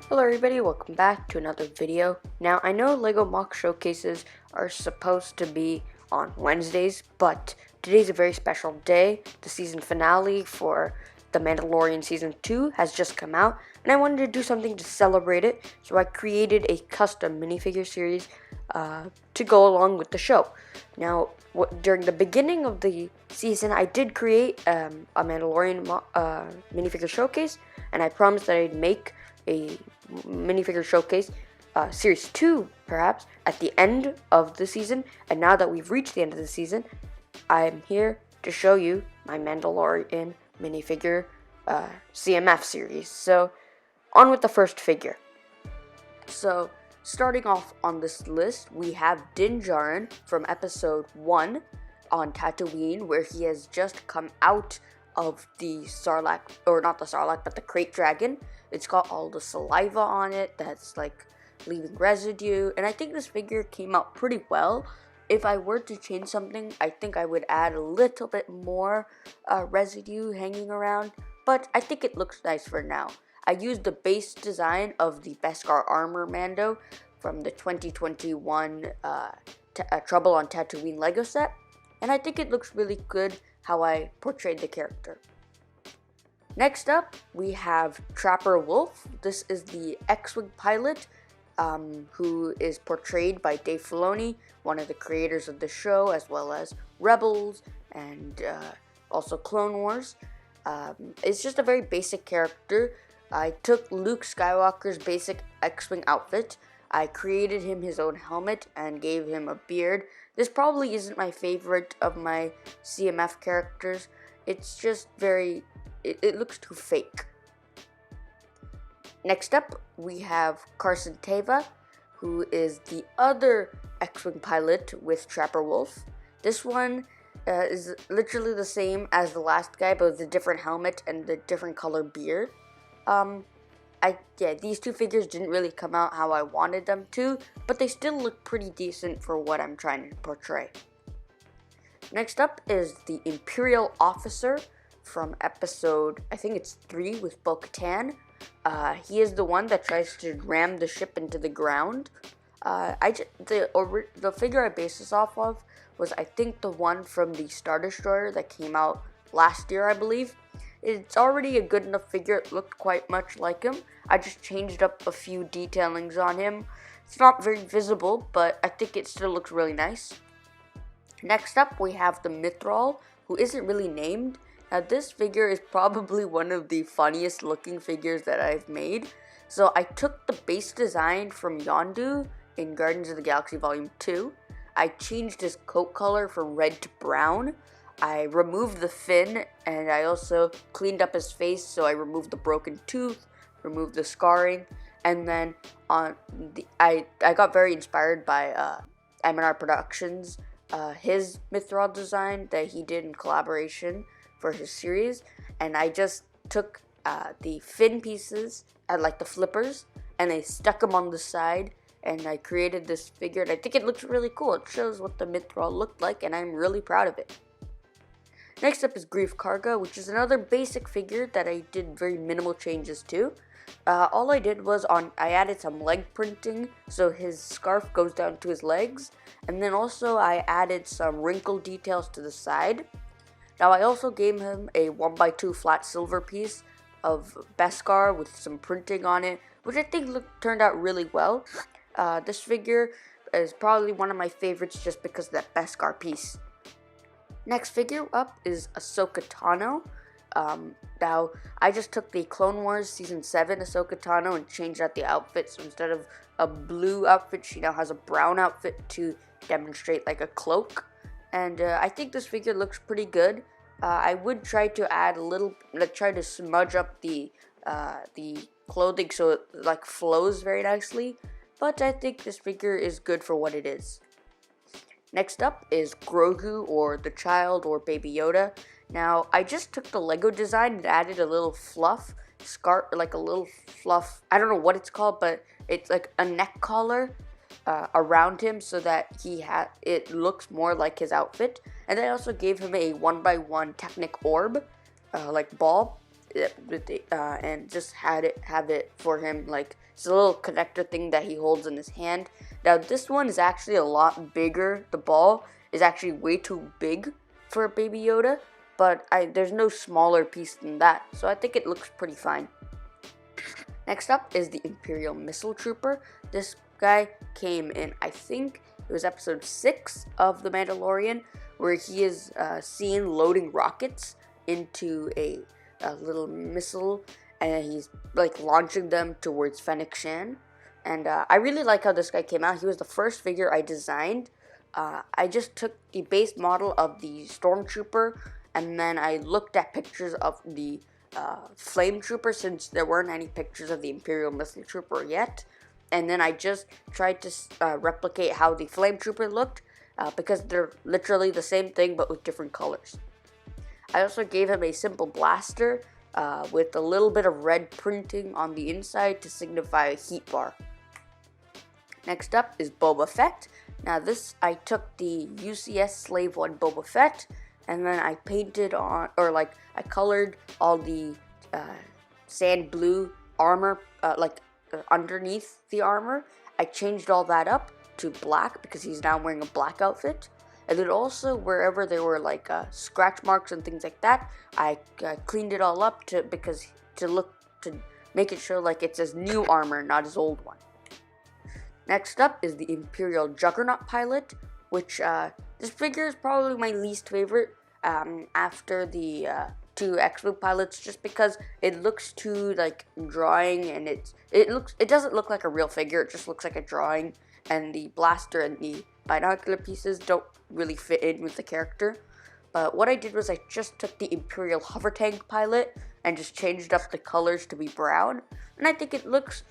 Hello everybody, welcome back to another video. Now, I know LEGO MOC showcases are supposed to be on Wednesdays, but today's a very special day. The season finale for The Mandalorian Season 2 has just come out, and I wanted to do something to celebrate it, so I created a custom minifigure series to go along with the show. Now, during the beginning of the season, I did create a Mandalorian minifigure showcase, and I promised that I'd make a minifigure showcase series 2 perhaps at the end of the season. And now that we've reached the end of the season, I'm here to show you my Mandalorian minifigure CMF series. So on with the first figure. So starting off on this list, we have Din Djarin from episode 1 on Tatooine, where he has just come out of the Sarlacc, or not the Sarlacc, but the Crate Dragon. It's got all the saliva on it that's like leaving residue, and I think this figure came out pretty well. If I were to change something, I think I would add a little bit more residue hanging around, but I think it looks nice for now. I used the base design of the Beskar Armor Mando from the 2021 Trouble on Tatooine Lego set, and I think it looks really good how I portrayed the character. Next up, we have Trapper Wolf. This is the X-Wing pilot who is portrayed by Dave Filoni, one of the creators of the show, as well as Rebels and also Clone Wars. It's just a very basic character. I took Luke Skywalker's basic X-Wing outfit. I created him his own helmet and gave him a beard. This probably isn't my favorite of my CMF characters. It's just it looks too fake. Next up, we have Carson Teva, who is the other X-Wing pilot with Trapper Wolf. This one is literally the same as the last guy, but with a different helmet and a different color beard. These two figures didn't really come out how I wanted them to, but they still look pretty decent for what I'm trying to portray. Next up is the Imperial Officer from episode, I think it's 3 with Bo-Katan. He is the one that tries to ram the ship into the ground. The figure I based this off of was, I think, the one from the Star Destroyer that came out last year, I believe. It's already a good enough figure. It looked quite much like him. I just changed up a few detailings on him. It's not very visible, but I think it still looks really nice. Next up, we have the Mythrol, who isn't really named. Now, this figure is probably one of the funniest looking figures that I've made. So I took the base design from Yondu in Guardians of the Galaxy Volume 2. I changed his coat color from red to brown. I removed the fin, and I also cleaned up his face, so I removed the broken tooth, removed the scarring, and then I got very inspired by M&R Productions, his Mythrol design that he did in collaboration for his series, and I just took the fin pieces, like the flippers, and I stuck them on the side, and I created this figure, and I think it looks really cool. It shows what the Mythrol looked like, and I'm really proud of it. Next up is Grief Karga, which is another basic figure that I did very minimal changes to. All I did was I added some leg printing, so his scarf goes down to his legs, and then also I added some wrinkle details to the side. Now, I also gave him a 1x2 flat silver piece of Beskar with some printing on it, which I think turned out really well. This figure is probably one of my favorites just because of that Beskar piece. Next figure up is Ahsoka Tano. Now, I just took the Clone Wars Season 7 Ahsoka Tano and changed out the outfit. So instead of a blue outfit, she now has a brown outfit to demonstrate like a cloak. And I think this figure looks pretty good. I would try to add try to smudge up the clothing so it like flows very nicely. But I think this figure is good for what it is. Next up is Grogu, or the Child, or Baby Yoda. Now, I just took the Lego design and added a little fluff, like a little fluff, I don't know what it's called, but it's like a neck collar around him so that it looks more like his outfit. And I also gave him a 1x1 Technic orb, like ball. and just have it for him. Like, it's a little connector thing that he holds in his hand. Now this one is actually a lot bigger. The ball is actually way too big for a Baby Yoda, but there's no smaller piece than that, so I think it looks pretty fine. Next up is the Imperial Missile Trooper. This guy came in, I think it was episode 6 of The Mandalorian, where he is seen loading rockets into a little missile, and he's like launching them towards Fennec Shan. And I really like how this guy came out. He was the first figure I designed. I just took the base model of the Stormtrooper, and then I looked at pictures of the Flame Trooper, since there weren't any pictures of the Imperial Missile Trooper yet. And then I just tried to replicate how the Flame Trooper looked, because they're literally the same thing but with different colors. I also gave him a simple blaster with a little bit of red printing on the inside to signify a heat bar. Next up is Boba Fett. Now this, I took the UCS Slave 1 Boba Fett, and then I painted on, or like I colored all the sand blue armor, underneath the armor. I changed all that up to black because he's now wearing a black outfit. And then also wherever there were like scratch marks and things like that, I cleaned it all up to make it show like it's his new armor, not his old one. Next up is the Imperial Juggernaut pilot, which this figure is probably my least favorite after the 2 X-Wing pilots, just because it looks too like drawing, and it doesn't look like a real figure. It just looks like a drawing, and the blaster and the binocular pieces don't really fit in with the character. But what I did was I just took the Imperial Hover Tank pilot and just changed up the colors to be brown, and I think it looks.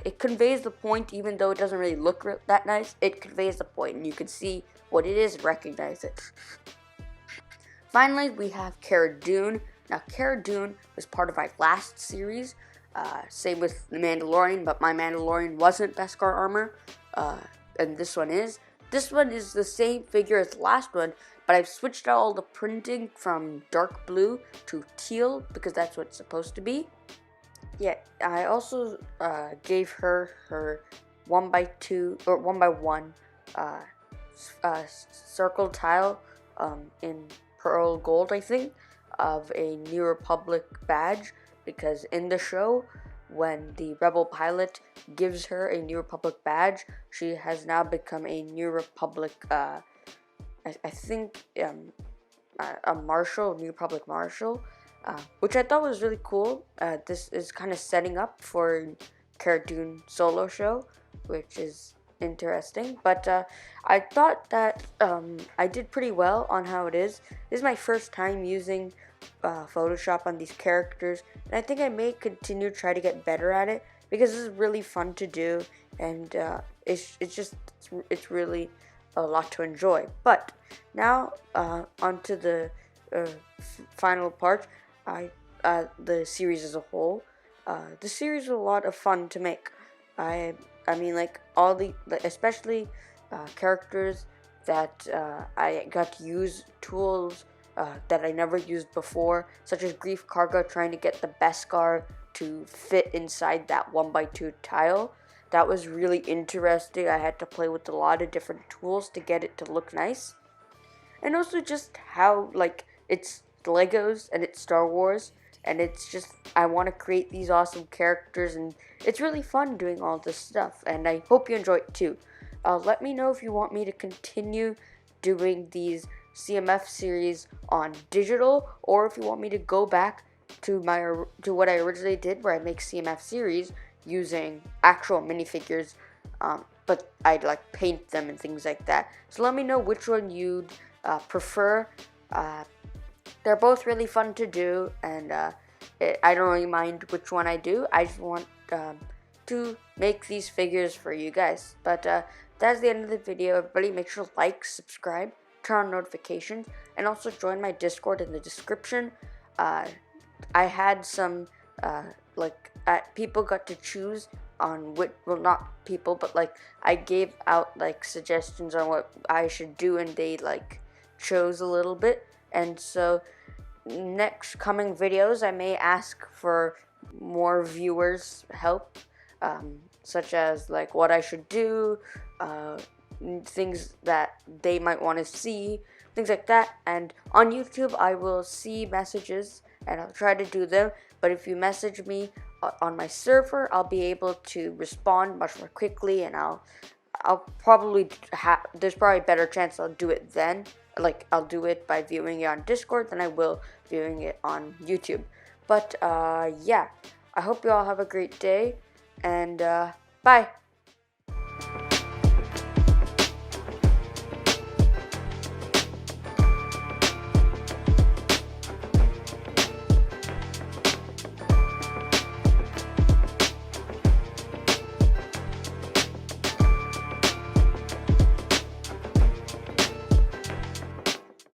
It conveys the point, even though it doesn't really look that nice. It conveys the point, and you can see what it is and recognize it. Finally, we have Cara Dune. Now, Cara Dune was part of my last series. Same with The Mandalorian, but my Mandalorian wasn't Beskar armor, and this one is. This one is the same figure as the last one, but I've switched out all the printing from dark blue to teal because that's what it's supposed to be. Yeah, I also gave her 1x2 or 1x1 circle tile in pearl gold, I think, of a New Republic badge, because in the show, when the Rebel pilot gives her a New Republic badge, she has now become a New Republic, I think, a Marshal, New Republic Marshal. Which I thought was really cool. This is kind of setting up for Cara Dune solo show, which is interesting. But I thought that I did pretty well on how it is. This is my first time using Photoshop on these characters, and I think I may continue to try to get better at it, because this is really fun to do, and it's really a lot to enjoy. But now onto the final part. The series as a whole. The series is a lot of fun to make. I mean, like, all the, especially characters that I got to use tools that I never used before, such as Grief Karga trying to get the Beskar to fit inside that 1x2 tile. That was really interesting. I had to play with a lot of different tools to get it to look nice. And also just how, like, it's Legos and it's Star Wars, and it's just, I want to create these awesome characters, and it's really fun doing all this stuff, and I hope you enjoy it too. Let me know if you want me to continue doing these CMF series on digital, or if you want me to go back to what I originally did, where I make CMF series using actual minifigures, but I'd like paint them and things like that. So let me know which one you'd prefer. They're both really fun to do, and I don't really mind which one I do. I just want to make these figures for you guys. But that's the end of the video. Everybody, make sure to like, subscribe, turn on notifications, and also join my Discord in the description. I had some people got to choose on what, well, not people, but like I gave out like suggestions on what I should do, and they like chose a little bit. And so next coming videos, I may ask for more viewers' help, such as like what I should do, things that they might want to see, things like that. And on YouTube, I will see messages and I'll try to do them. But if you message me on my server, I'll be able to respond much more quickly, and I'll probably there's probably a better chance I'll do it then. Like, I'll do it by viewing it on Discord than I will viewing it on YouTube. But yeah, I hope you all have a great day, and bye.